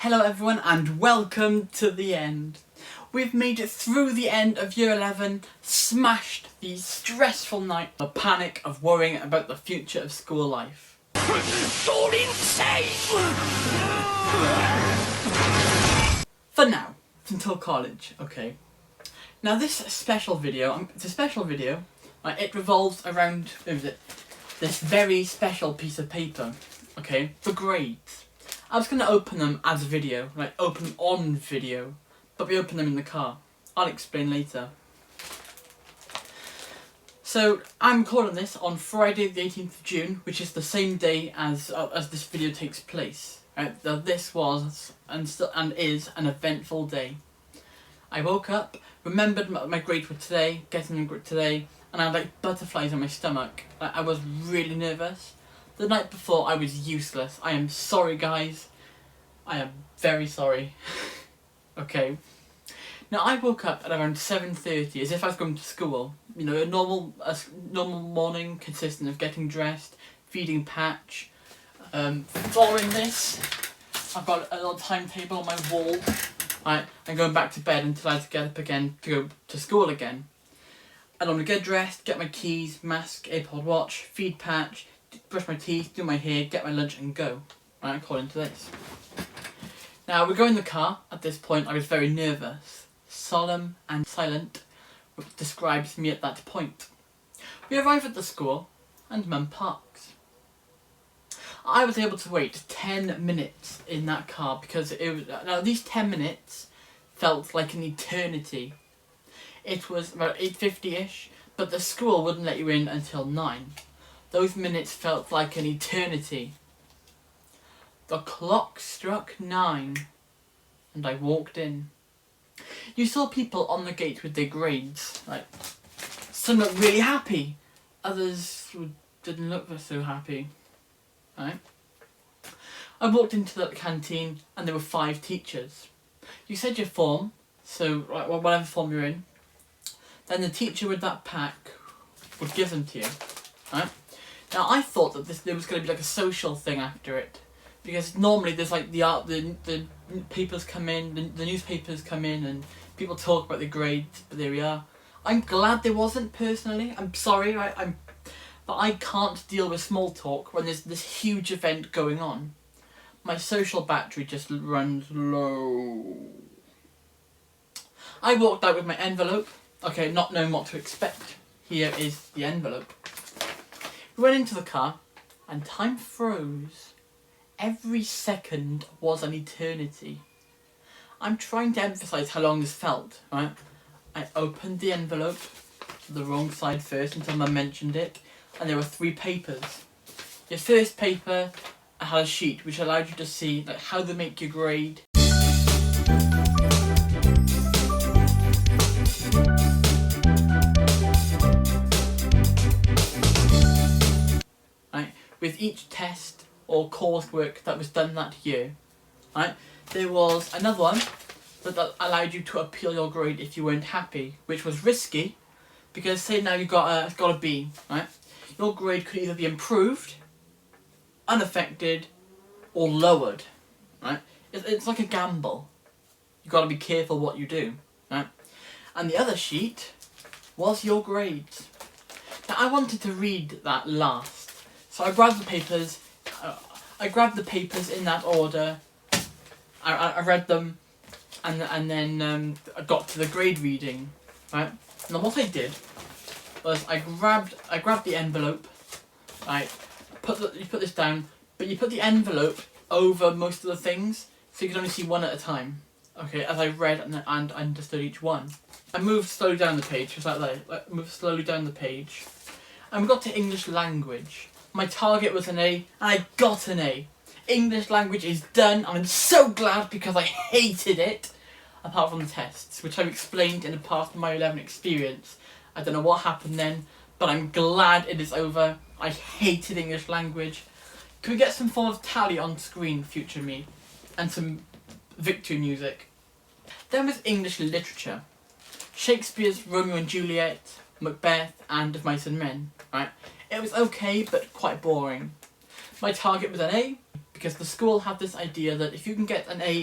Hello everyone and welcome to the end. We've made it through the end of year 11, smashed the stressful night, the panic of worrying about the future of school life. So insane! For now, until college, okay. Now this special video, it's a special video, it revolves around this very special piece of paper, okay, the grades. I was going to open them as a video, like open on video, but we open them in the car. I'll explain later. So I'm recording this on Friday the 18th of June, which is the same day as this video takes place. This was and is an eventful day. I woke up, remembered my grades were today, getting them today, and I had like butterflies in my stomach. I was really nervous. The night before I was useless. I am sorry guys. I am very sorry. Okay. Now I woke up at around 7:30 as if I was going to school. You know, a normal morning consisting of getting dressed, feeding Patch. Following this, I've got a little timetable on my wall. I'm going back to bed until I have to get up again to go to school again. I normally get dressed, get my keys, mask, AirPod watch, feed Patch, brush my teeth, do my hair, get my lunch and go. Right, according to this. Now we go in the car. At this point I was very nervous. Solemn and silent, which describes me at that point. We arrive at the school and Mum parks. I was able to wait 10 minutes in that car because these 10 minutes felt like an eternity. It was about 8:50ish, but the school wouldn't let you in until 9. Those minutes felt like an eternity. The clock struck 9 and I walked in. You saw people on the gate with their grades. Like, some looked really happy, others didn't look so happy. Right? I walked into the canteen and there were 5 teachers. You said your form, so whatever form you're in, then the teacher with that pack would give them to you. Right? Now I thought that there was going to be like a social thing after it, because normally there's like the papers come in, the newspapers come in, and people talk about the grades. But there we are. I'm glad there wasn't personally. I'm sorry, but I can't deal with small talk when there's this huge event going on. My social battery just runs low. I walked out with my envelope. Okay, not knowing what to expect. Here is the envelope. We went into the car and time froze. Every second was an eternity. I'm trying to emphasise how long this felt, right? I opened the envelope to the wrong side first until Mum mentioned it, and there were 3 papers. Your first paper had a sheet which allowed you to see like how they make your grade. With each test or coursework that was done that year, right? There was another one that allowed you to appeal your grade if you weren't happy, which was risky, because say now you got a B, right? Your grade could either be improved, unaffected, or lowered, right? It's like a gamble. You got to be careful what you do, right? And the other sheet was your grades. Now I wanted to read that last. So I grabbed the papers. I grabbed the papers in that order. I read them, and then I got to the grade reading. Right. Now what I did was I grabbed the envelope. Right. You put this down, but you put the envelope over most of the things, so you can only see one at a time. Okay. As I read and understood each one. I moved slowly down the page, just like that. Like, moved slowly down the page, and we got to English language. My target was an A, and I got an A. English language is done, and I'm so glad because I hated it, apart from the tests, which I've explained in the past of my 11 experience. I don't know what happened then, but I'm glad it is over. I hated English language. Can we get some form of tally on screen, future me, and some victory music? Then was English literature. Shakespeare's Romeo and Juliet, Macbeth, and Of Mice and Men, right? It was okay, but quite boring. My target was an A, because the school have this idea that if you can get an A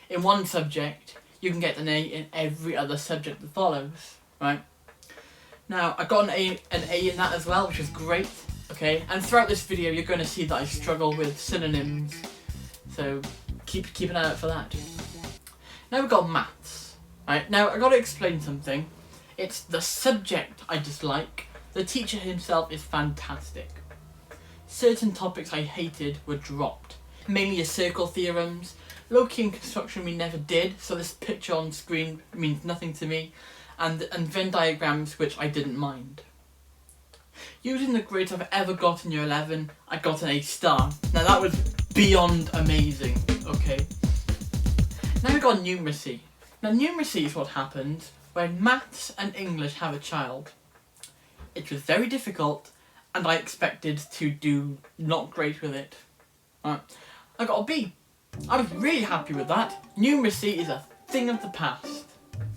in one subject, you can get an A in every other subject that follows, right? Now, I got an A in that as well, which is great, okay? And throughout this video, you're going to see that I struggle with synonyms, so keep an eye out for that. Now we've got maths, right? Now, I've got to explain something. It's the subject I dislike. The teacher himself is fantastic. Certain topics I hated were dropped. Mainly your circle theorems. Low-key in construction we never did, so this picture on screen means nothing to me. And Venn diagrams, which I didn't mind. Using the grades I've ever got in year 11, I got an A star. Now that was beyond amazing, okay? Now we've got numeracy. Now numeracy is what happens when maths and English have a child. It was very difficult, and I expected to do not great with it. Right. I got a B. I was really happy with that. Numeracy is a thing of the past.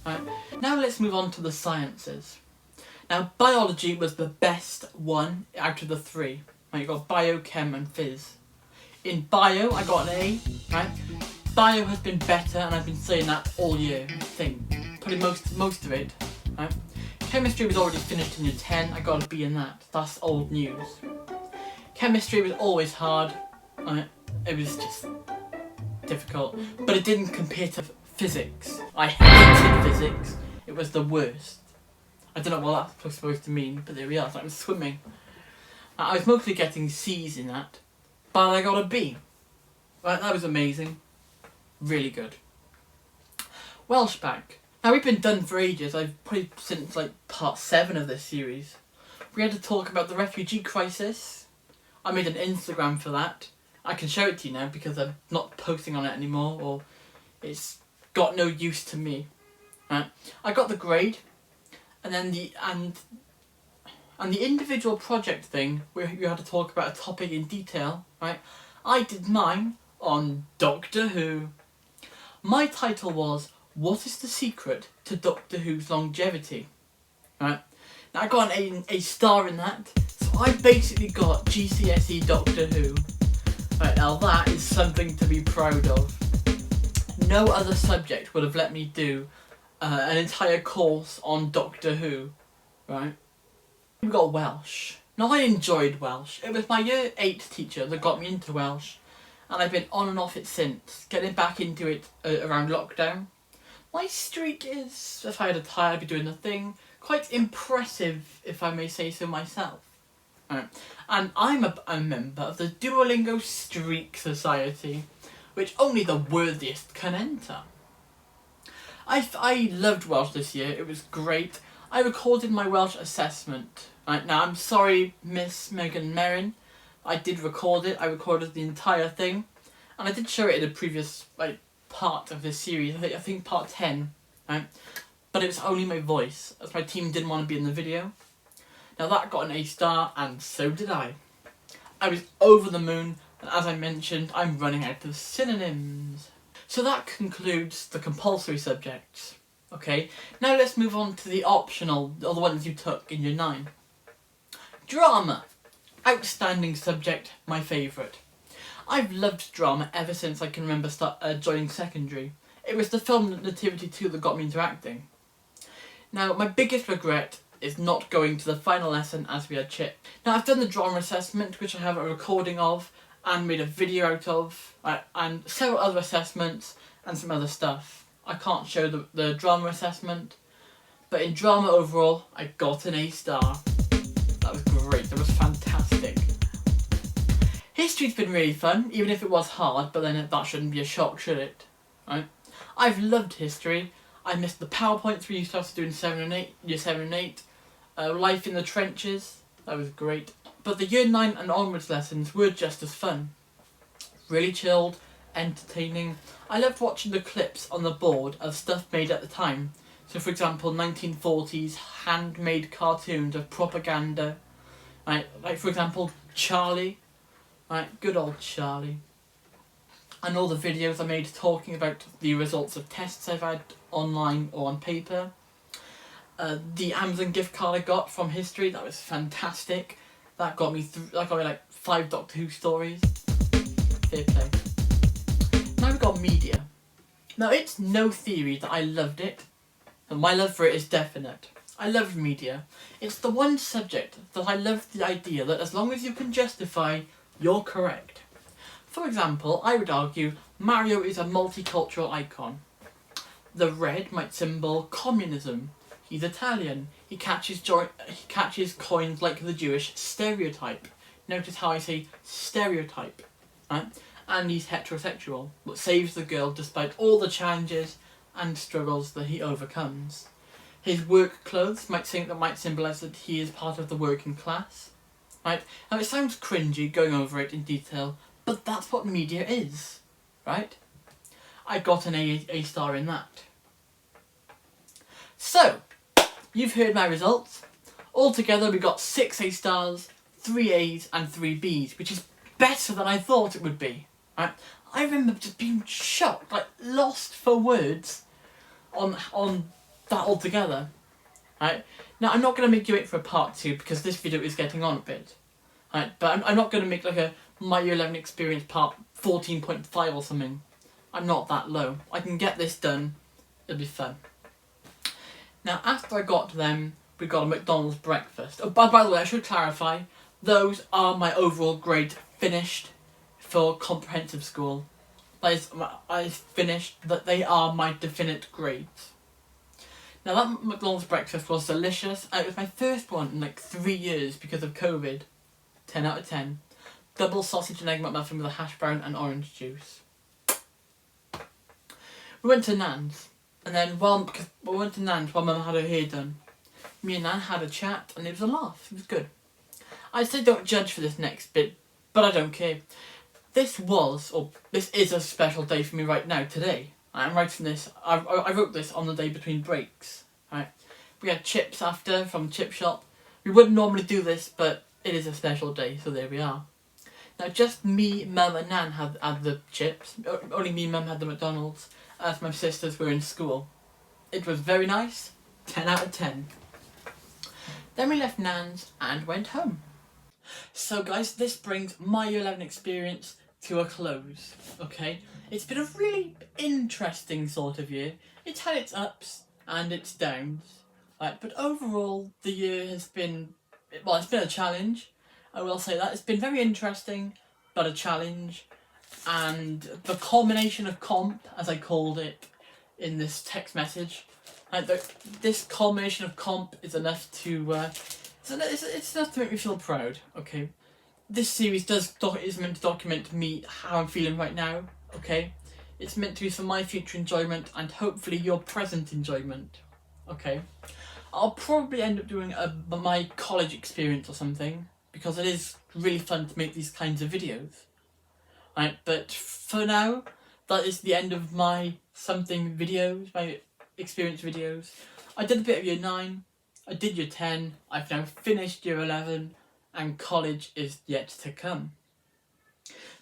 Right. Now let's move on to the sciences. Now biology was the best one out of the three. Right, you got bio, chem and phys. In bio I got an A. Right. Bio has been better, and I've been saying that all year, I think. Probably most of it. Right. Chemistry was already finished in year 10, I got a B in that. That's old news. Chemistry was always hard. It was just difficult. But it didn't compare to physics. I hated physics. It was the worst. I don't know what that's supposed to mean, but there we are. It's like swimming. I was mostly getting C's in that. But I got a B. Right, that was amazing. Really good. Welsh back. Now we've been done for ages. I've probably since like part 7 of this series. We had to talk about the refugee crisis. I made an Instagram for that. I can show it to you now because I'm not posting on it anymore, or it's got no use to me. Right. I got the grade, and then the individual project thing where you had to talk about a topic in detail. Right. I did mine on Doctor Who. My title was, "What is the secret to Doctor Who's longevity?" Right. Now I got an A star in that, so I basically got GCSE Doctor Who. Right, now that is something to be proud of. No other subject would have let me do an entire course on Doctor Who. Right. We got Welsh. Now I enjoyed Welsh. It was my year 8 teacher that got me into Welsh, and I've been on and off it since, getting back into it around lockdown. My streak is, if I had a tie, I'd be doing the thing. Quite impressive, if I may say so myself. Right. And I'm a member of the Duolingo Streak Society, which only the worthiest can enter. I loved Welsh this year. It was great. I recorded my Welsh assessment. Right. Now, I'm sorry, Miss Megan Merrin. I did record it. I recorded the entire thing. And I did show it in a previous part of this series, I think part 10, right? But it was only my voice, as my team didn't want to be in the video. Now that got an A star, and so did I. I was over the moon, and as I mentioned, I'm running out of synonyms. So that concludes the compulsory subjects, okay? Now let's move on to the optional, or the ones you took in year 9. Drama. Outstanding subject, my favourite. I've loved drama ever since I can remember joining secondary. It was the film Nativity 2 that got me into acting. Now, my biggest regret is not going to the final lesson as we had Chip. Now, I've done the drama assessment, which I have a recording of, and made a video out of, and several other assessments, and some other stuff. I can't show the drama assessment, but in drama overall, I got an A star. That was great, that was fantastic. History's been really fun, even if it was hard, but then that shouldn't be a shock, should it? Right? I've loved history. I missed the PowerPoints we used to have to do in year 7 and 8. Life in the trenches, that was great. But the year 9 and onwards lessons were just as fun. Really chilled, entertaining. I loved watching the clips on the board of stuff made at the time. So for example, 1940s handmade cartoons of propaganda. Right? Like for example, Charlie. Right, good old Charlie. And all the videos I made talking about the results of tests I've had online or on paper. The Amazon gift card I got from history, that was fantastic. That got me like 5 Doctor Who stories. fair play. Now we've got media. Now it's no theory that I loved it, and my love for it is definite. I love media. It's the one subject that I love the idea that as long as you can justify, you're correct. For example, I would argue Mario is a multicultural icon. The red might symbol communism. He's Italian. He catches coins like the Jewish stereotype. Notice how I say stereotype, right? And he's heterosexual, but saves the girl despite all the challenges and struggles that he overcomes. His work clothes might symbolise that he is part of the working class, right? Now it sounds cringy going over it in detail, but that's what media is, right? I got an A star in that. So, you've heard my results. Altogether we got 6 A stars, 3 A's and 3 B's, which is better than I thought it would be. Right? I remember just being shocked, like lost for words on that altogether. Right? Now I'm not going to make you wait for a part 2 because this video is getting on a bit. Right? But I'm not going to make like a My Year 11 experience part 14.5 or something. I'm not that low. I can get this done. It'll be fun. Now after I got to them, we got a McDonald's breakfast. Oh, by the way, I should clarify, those are my overall grade finished for comprehensive school. I finished that they are my definite grades. Now that McDonald's breakfast was delicious. It was my first one in like 3 years because of COVID. 10 out of 10. Double sausage and egg McMuffin with a hash brown and orange juice. We went to Nan's, and then while Mum had her hair done, me and Nan had a chat, and it was a laugh. It was good. I'd say don't judge for this next bit, but I don't care. This is a special day for me right now, today. I'm writing this, I wrote this on the day between breaks. Right? We had chips after from the chip shop. We wouldn't normally do this, but it is a special day, so there we are. Now just me, Mum and Nan had the chips. Only me and Mum had the McDonald's, as my sisters were in school. It was very nice, 10 out of 10. Then we left Nan's and went home. So guys, this brings my Year 11 experience to a close, okay? It's been a really interesting sort of year. It's had its ups and its downs, right? But overall, the year has been, well, it's been a challenge. I will say that. It's been very interesting, but a challenge. And the culmination of comp, as I called it in this text message, this culmination of comp is enough to, it's enough to make me feel proud, okay? This series is meant to document me, how I'm feeling right now, okay? It's meant to be for my future enjoyment and hopefully your present enjoyment, okay? I'll probably end up doing my college experience or something, because it is really fun to make these kinds of videos. Right, but for now, that is the end of my something videos, my experience videos. I did a bit of year 9, I did year 10, I've now finished year 11, and college is yet to come.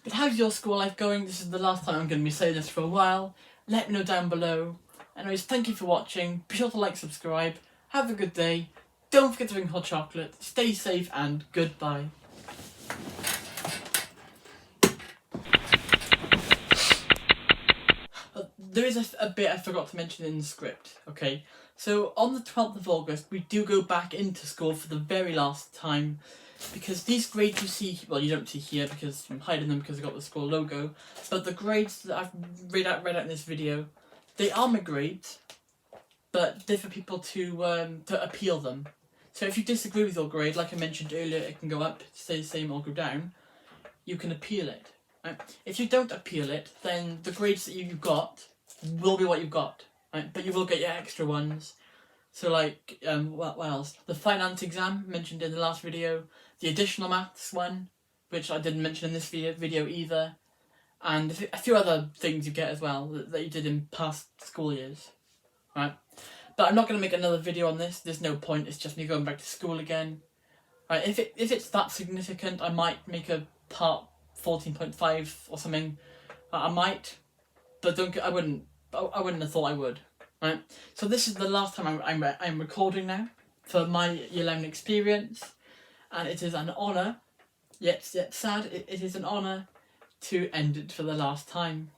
But how's your school life going? This is the last time I'm going to be saying this for a while. Let me know down below. Anyways, thank you for watching. Be sure to like, subscribe. Have a good day. Don't forget to drink hot chocolate. Stay safe and goodbye. There is a bit I forgot to mention in the script, okay? So on the 12th of August, we do go back into school for the very last time, because these grades you see, well, you don't see here because I'm hiding them because I've got the school logo, but the grades that I've read out in this video, they are my grades, but they're for people to appeal them. So if you disagree with your grade, like I mentioned earlier, it can go up, stay the same, or go down. You can appeal it. Right? If you don't appeal it, then the grades that you've got will be what you've got. Right? But you will get your extra ones. So like, what else? The finance exam mentioned in the last video, the additional maths one, which I didn't mention in this video either, and a few other things you get as well that you did in past school years. Right? But I'm not going to make another video on this. There's no point. It's just me going back to school again. Right? If it's that significant, I might make a part 14.5 or something. I might, but I wouldn't have thought I would. Right? So this is the last time I'm recording now for my Year 11 experience, and it is an honour, yet sad. It is an honour to end it for the last time.